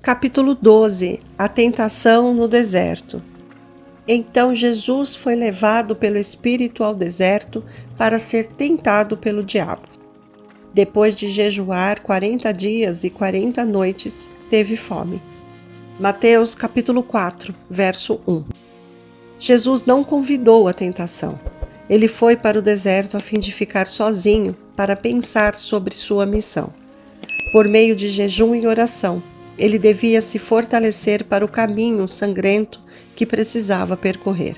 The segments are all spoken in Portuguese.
Capítulo 12. A tentação no deserto. Então Jesus foi levado pelo Espírito ao deserto para ser tentado pelo diabo. Depois de jejuar 40 dias e 40 noites, teve fome. Mateus capítulo 4, verso 1. Jesus não convidou a tentação. Ele foi para o deserto a fim de ficar sozinho para pensar sobre sua missão. Por meio de jejum e oração, ele devia se fortalecer para o caminho sangrento que precisava percorrer.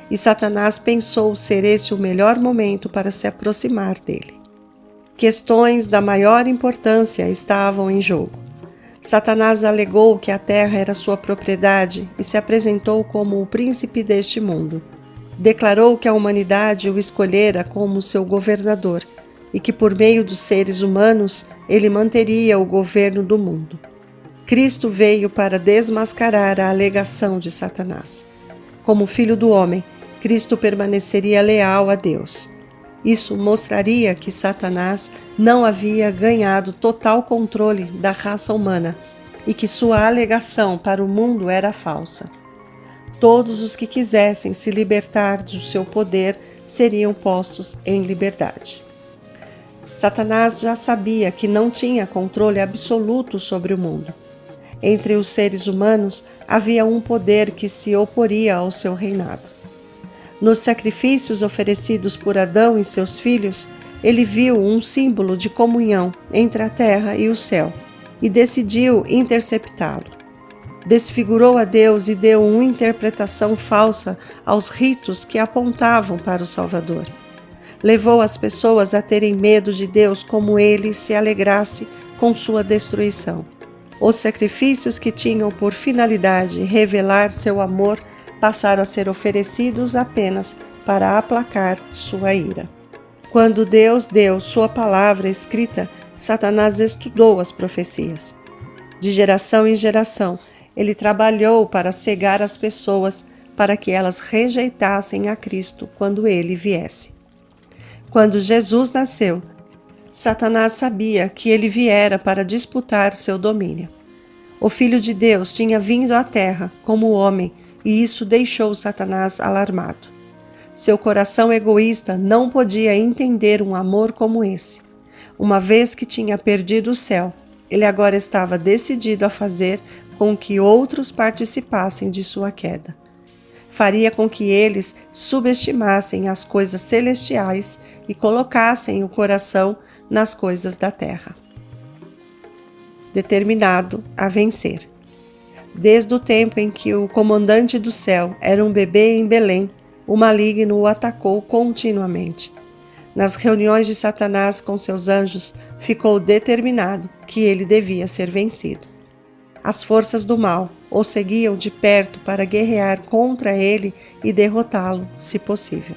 E Satanás pensou ser esse o melhor momento para se aproximar dele. Questões da maior importância estavam em jogo. Satanás alegou que a terra era sua propriedade e se apresentou como o príncipe deste mundo. Declarou que a humanidade o escolhera como seu governador e que por meio dos seres humanos ele manteria o governo do mundo. Cristo veio para desmascarar a alegação de Satanás. Como filho do homem, Cristo permaneceria leal a Deus. Isso mostraria que Satanás não havia ganhado total controle da raça humana e que sua alegação para o mundo era falsa. Todos os que quisessem se libertar do seu poder seriam postos em liberdade. Satanás já sabia que não tinha controle absoluto sobre o mundo. Entre os seres humanos havia um poder que se oporia ao seu reinado. Nos sacrifícios oferecidos por Adão e seus filhos, ele viu um símbolo de comunhão entre a terra e o céu e decidiu interceptá-lo. Desfigurou a Deus e deu uma interpretação falsa aos ritos que apontavam para o Salvador. Levou as pessoas a terem medo de Deus como ele se alegrasse com sua destruição. Os sacrifícios que tinham por finalidade revelar seu amor passaram a ser oferecidos apenas para aplacar sua ira. Quando Deus deu sua palavra escrita, Satanás estudou as profecias. De geração em geração, ele trabalhou para cegar as pessoas para que elas rejeitassem a Cristo quando ele viesse. Quando Jesus nasceu, Satanás sabia que ele viera para disputar seu domínio. O Filho de Deus tinha vindo à terra como homem e isso deixou Satanás alarmado. Seu coração egoísta não podia entender um amor como esse. Uma vez que tinha perdido o céu, ele agora estava decidido a fazer com que outros participassem de sua queda. Faria com que eles subestimassem as coisas celestiais e colocassem o coração nas coisas da terra. Determinado a vencer. Desde o tempo em que o comandante do céu era um bebê em Belém, o maligno o atacou continuamente. Nas reuniões de Satanás com seus anjos, ficou determinado que ele devia ser vencido. As forças do mal o seguiam de perto para guerrear contra ele e derrotá-lo, se possível.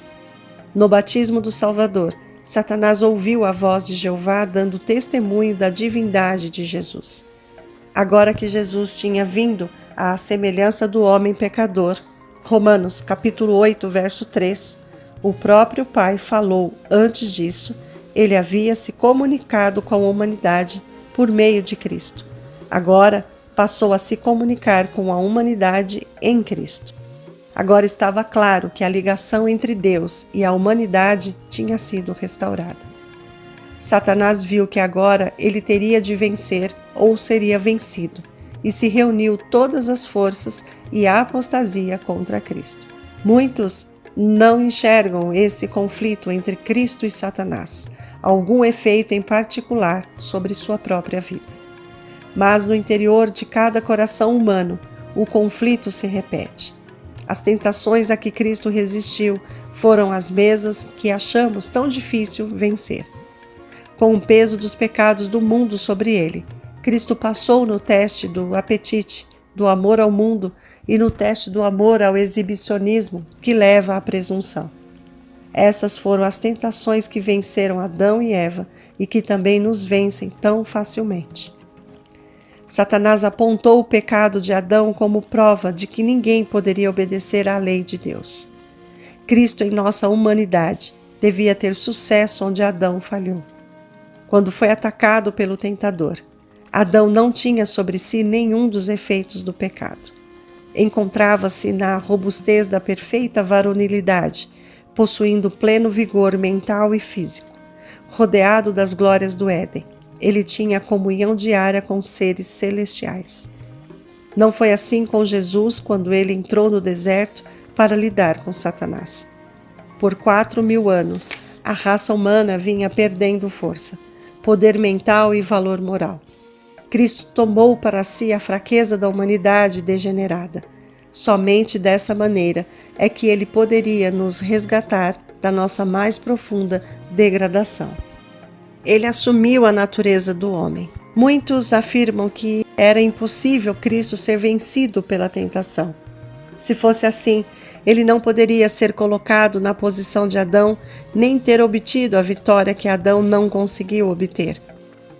No batismo do Salvador, Satanás ouviu a voz de Jeová dando testemunho da divindade de Jesus. Agora que Jesus tinha vindo à semelhança do homem pecador, Romanos capítulo 8, verso 3, o próprio Pai falou antes disso, ele havia se comunicado com a humanidade por meio de Cristo. Agora passou a se comunicar com a humanidade em Cristo. Agora estava claro que a ligação entre Deus e a humanidade tinha sido restaurada. Satanás viu que agora ele teria de vencer ou seria vencido, e se reuniu todas as forças e a apostasia contra Cristo. Muitos não enxergam esse conflito entre Cristo e Satanás, algum efeito em particular sobre sua própria vida. Mas no interior de cada coração humano, o conflito se repete. As tentações a que Cristo resistiu foram as mesmas que achamos tão difícil vencer. Com o peso dos pecados do mundo sobre ele, Cristo passou no teste do apetite, do amor ao mundo e no teste do amor ao exibicionismo que leva à presunção. Essas foram as tentações que venceram Adão e Eva e que também nos vencem tão facilmente. Satanás apontou o pecado de Adão como prova de que ninguém poderia obedecer à lei de Deus. Cristo, em nossa humanidade, devia ter sucesso onde Adão falhou. Quando foi atacado pelo tentador, Adão não tinha sobre si nenhum dos efeitos do pecado. Encontrava-se na robustez da perfeita varonilidade, possuindo pleno vigor mental e físico. Rodeado das glórias do Éden, ele tinha comunhão diária com seres celestiais. Não foi assim com Jesus quando ele entrou no deserto para lidar com Satanás. Por 4.000 anos, a raça humana vinha perdendo força, poder mental e valor moral. Cristo tomou para si a fraqueza da humanidade degenerada. Somente dessa maneira é que ele poderia nos resgatar da nossa mais profunda degradação. Ele assumiu a natureza do homem. Muitos afirmam que era impossível Cristo ser vencido pela tentação. Se fosse assim, ele não poderia ser colocado na posição de Adão, nem ter obtido a vitória que Adão não conseguiu obter.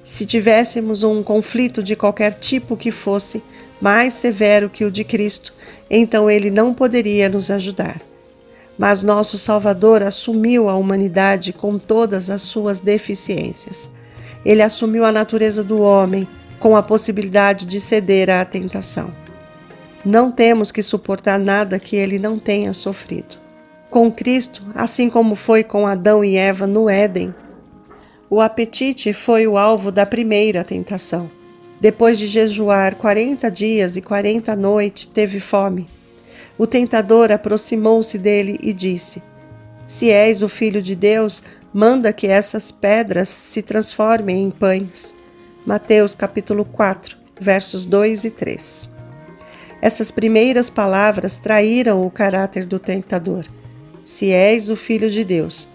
Se tivéssemos um conflito de qualquer tipo que fosse, mais severo que o de Cristo, então ele não poderia nos ajudar. Mas nosso Salvador assumiu a humanidade com todas as suas deficiências. Ele assumiu a natureza do homem, com a possibilidade de ceder à tentação. Não temos que suportar nada que ele não tenha sofrido. Com Cristo, assim como foi com Adão e Eva no Éden, o apetite foi o alvo da primeira tentação. Depois de jejuar 40 dias e 40 noites, teve fome. O tentador aproximou-se dele e disse: Se és o Filho de Deus, manda que essas pedras se transformem em pães. Mateus capítulo 4, versos 2 e 3. Essas primeiras palavras traíram o caráter do tentador. Se és o Filho de Deus.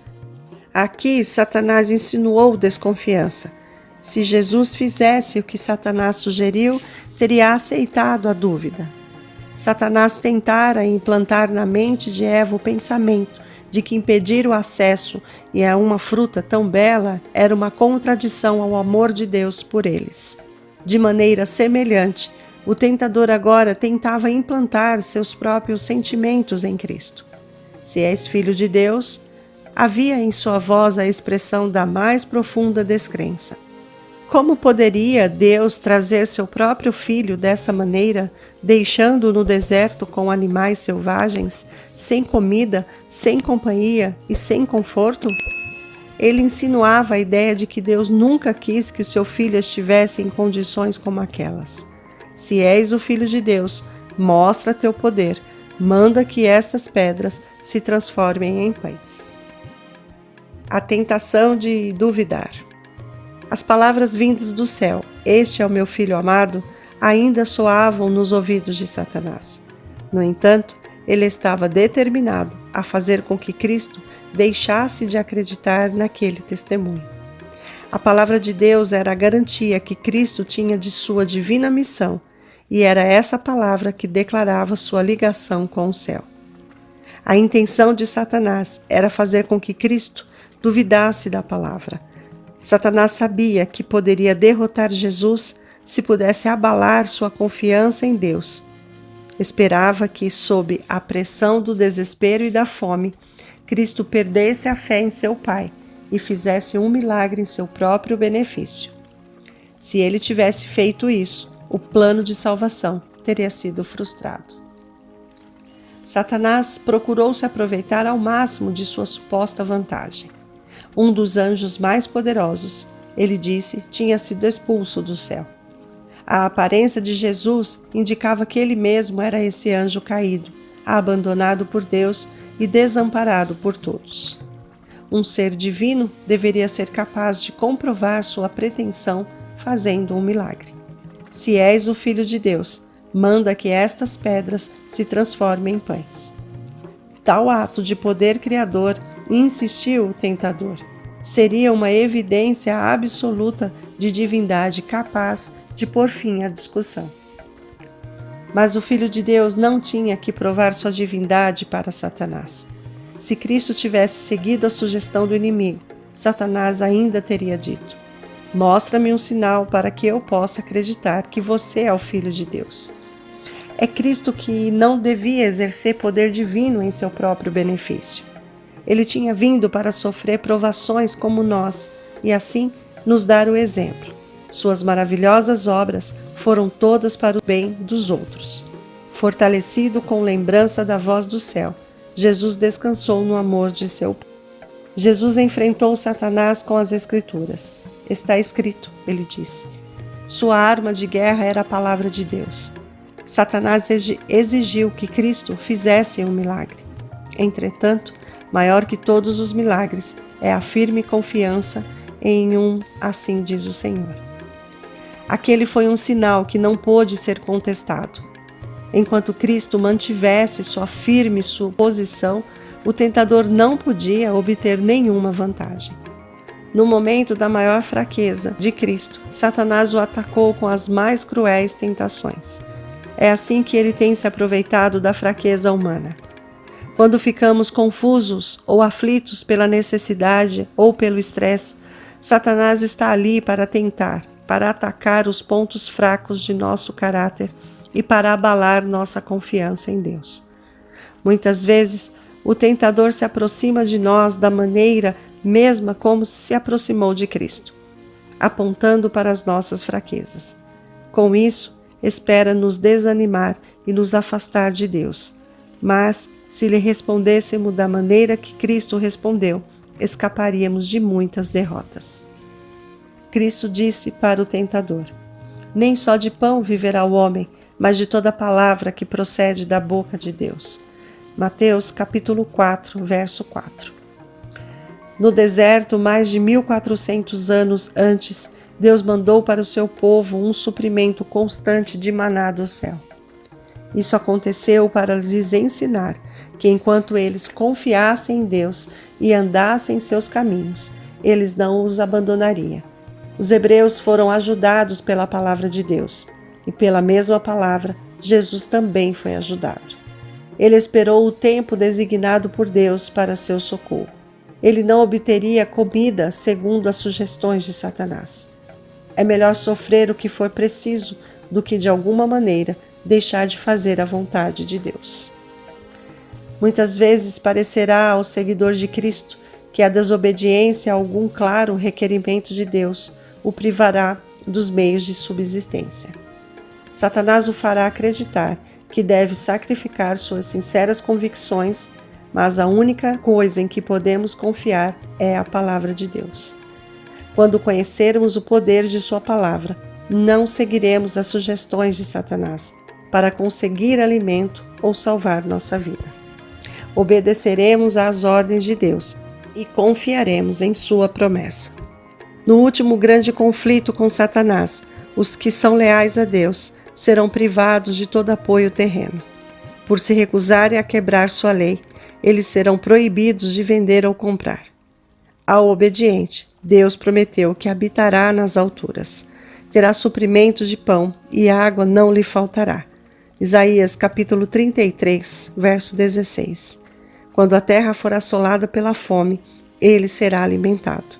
Aqui, Satanás insinuou desconfiança. Se Jesus fizesse o que Satanás sugeriu, teria aceitado a dúvida. Satanás tentara implantar na mente de Eva o pensamento de que impedir o acesso a uma fruta tão bela era uma contradição ao amor de Deus por eles. De maneira semelhante, o tentador agora tentava implantar seus próprios sentimentos em Cristo. Se és filho de Deus, havia em sua voz a expressão da mais profunda descrença. Como poderia Deus trazer seu próprio filho dessa maneira, deixando-o no deserto com animais selvagens, sem comida, sem companhia e sem conforto? Ele insinuava a ideia de que Deus nunca quis que seu filho estivesse em condições como aquelas. Se és o Filho de Deus, mostra teu poder, manda que estas pedras se transformem em pães. A tentação de duvidar. As palavras vindas do céu, este é o meu filho amado, ainda soavam nos ouvidos de Satanás. No entanto, ele estava determinado a fazer com que Cristo deixasse de acreditar naquele testemunho. A palavra de Deus era a garantia que Cristo tinha de sua divina missão, e era essa palavra que declarava sua ligação com o céu. A intenção de Satanás era fazer com que Cristo duvidasse da palavra. Satanás sabia que poderia derrotar Jesus se pudesse abalar sua confiança em Deus. Esperava que, sob a pressão do desespero e da fome, Cristo perdesse a fé em seu Pai e fizesse um milagre em seu próprio benefício. Se ele tivesse feito isso, o plano de salvação teria sido frustrado. Satanás procurou se aproveitar ao máximo de sua suposta vantagem. Um dos anjos mais poderosos, ele disse, tinha sido expulso do céu. A aparência de Jesus indicava que ele mesmo era esse anjo caído, abandonado por Deus e desamparado por todos. Um ser divino deveria ser capaz de comprovar sua pretensão fazendo um milagre. Se és o Filho de Deus, manda que estas pedras se transformem em pães. Tal ato de poder criador, insistiu o tentador, seria uma evidência absoluta de divindade capaz de pôr fim à discussão. Mas o Filho de Deus não tinha que provar sua divindade para Satanás. Se Cristo tivesse seguido a sugestão do inimigo, Satanás ainda teria dito: mostra-me um sinal para que eu possa acreditar que você é o Filho de Deus. É Cristo que não devia exercer poder divino em seu próprio benefício. Ele tinha vindo para sofrer provações como nós e assim nos dar o exemplo. Suas maravilhosas obras foram todas para o bem dos outros. Fortalecido com lembrança da voz do céu, Jesus descansou no amor de seu Pai. Jesus enfrentou Satanás com as Escrituras. Está escrito, ele disse. Sua arma de guerra era a palavra de Deus. Satanás exigiu que Cristo fizesse um milagre. Entretanto, maior que todos os milagres é a firme confiança em assim diz o Senhor. Aquele foi um sinal que não pôde ser contestado. Enquanto Cristo mantivesse sua firme posição, o tentador não podia obter nenhuma vantagem. No momento da maior fraqueza de Cristo, Satanás o atacou com as mais cruéis tentações. É assim que ele tem se aproveitado da fraqueza humana. Quando ficamos confusos ou aflitos pela necessidade ou pelo estresse, Satanás está ali para tentar, para atacar os pontos fracos de nosso caráter e para abalar nossa confiança em Deus. Muitas vezes, o tentador se aproxima de nós da maneira mesma como se aproximou de Cristo, apontando para as nossas fraquezas. Com isso, espera nos desanimar e nos afastar de Deus. Mas, se lhe respondêssemos da maneira que Cristo respondeu, escaparíamos de muitas derrotas. Cristo disse para o tentador: nem só de pão viverá o homem, mas de toda palavra que procede da boca de Deus. Mateus capítulo 4, verso 4. No deserto, mais de 1400 anos antes, Deus mandou para o seu povo um suprimento constante de maná do céu. Isso aconteceu para lhes ensinar que enquanto eles confiassem em Deus e andassem em seus caminhos, eles não os abandonaria. Os hebreus foram ajudados pela palavra de Deus, e pela mesma palavra, Jesus também foi ajudado. Ele esperou o tempo designado por Deus para seu socorro. Ele não obteria comida segundo as sugestões de Satanás. É melhor sofrer o que for preciso do que, de alguma maneira, deixar de fazer a vontade de Deus. Muitas vezes parecerá ao seguidor de Cristo que a desobediência a algum claro requerimento de Deus o privará dos meios de subsistência. Satanás o fará acreditar que deve sacrificar suas sinceras convicções, mas a única coisa em que podemos confiar é a palavra de Deus. Quando conhecermos o poder de sua palavra, não seguiremos as sugestões de Satanás para conseguir alimento ou salvar nossa vida. Obedeceremos às ordens de Deus e confiaremos em sua promessa. No último grande conflito com Satanás, os que são leais a Deus serão privados de todo apoio terreno. Por se recusarem a quebrar sua lei, eles serão proibidos de vender ou comprar. Ao obediente, Deus prometeu que habitará nas alturas. Terá suprimento de pão e água não lhe faltará. Isaías capítulo 33, verso 16. Quando a terra for assolada pela fome, ele será alimentado.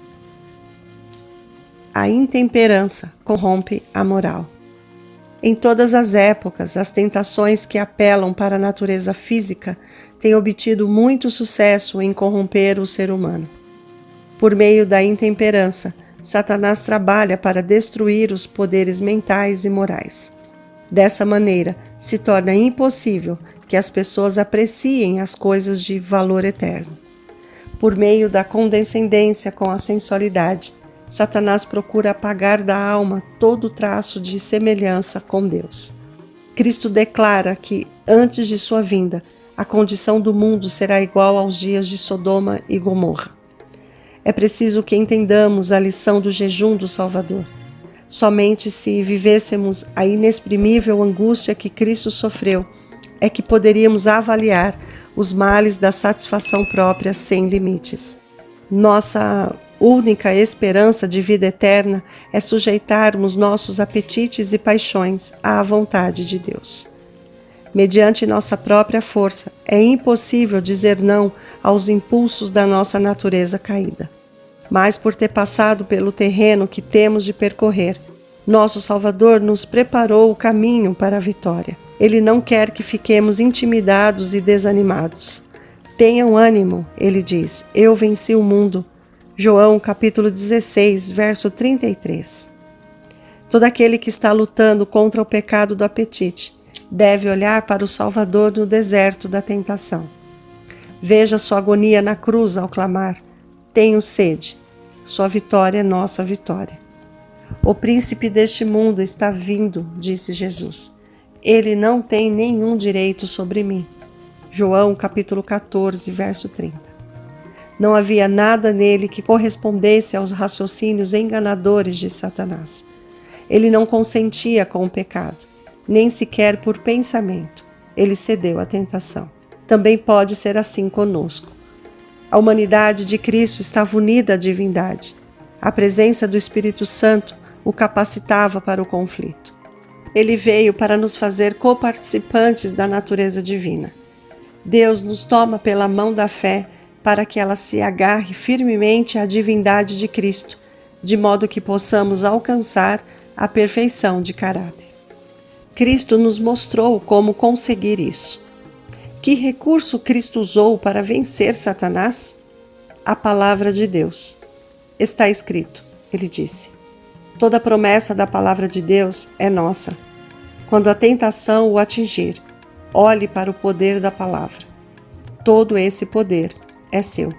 A intemperança corrompe a moral. Em todas as épocas, as tentações que apelam para a natureza física têm obtido muito sucesso em corromper o ser humano. Por meio da intemperança, Satanás trabalha para destruir os poderes mentais e morais. Dessa maneira, se torna impossível que as pessoas apreciem as coisas de valor eterno. Por meio da condescendência com a sensualidade, Satanás procura apagar da alma todo traço de semelhança com Deus. Cristo declara que, antes de sua vinda, a condição do mundo será igual aos dias de Sodoma e Gomorra. É preciso que entendamos a lição do jejum do Salvador. Somente se vivêssemos a inexprimível angústia que Cristo sofreu, é que poderíamos avaliar os males da satisfação própria sem limites. Nossa única esperança de vida eterna é sujeitarmos nossos apetites e paixões à vontade de Deus. Mediante nossa própria força, é impossível dizer não aos impulsos da nossa natureza caída. Mas por ter passado pelo terreno que temos de percorrer, nosso Salvador nos preparou o caminho para a vitória. Ele não quer que fiquemos intimidados e desanimados. Tenham ânimo, ele diz, eu venci o mundo. João capítulo 16, verso 33. Todo aquele que está lutando contra o pecado do apetite deve olhar para o Salvador no deserto da tentação. Veja sua agonia na cruz ao clamar: tenho sede. Sua vitória é nossa vitória. O príncipe deste mundo está vindo, disse Jesus. Ele não tem nenhum direito sobre mim. João capítulo 14, verso 30. Não havia nada nele que correspondesse aos raciocínios enganadores de Satanás. Ele não consentia com o pecado, nem sequer por pensamento. Ele cedeu à tentação. Também pode ser assim conosco. A humanidade de Cristo estava unida à divindade. A presença do Espírito Santo o capacitava para o conflito. Ele veio para nos fazer coparticipantes da natureza divina. Deus nos toma pela mão da fé para que ela se agarre firmemente à divindade de Cristo, de modo que possamos alcançar a perfeição de caráter. Cristo nos mostrou como conseguir isso. Que recurso Cristo usou para vencer Satanás? A palavra de Deus. Está escrito, ele disse. Toda a promessa da palavra de Deus é nossa. Quando a tentação o atingir, olhe para o poder da palavra. Todo esse poder é seu.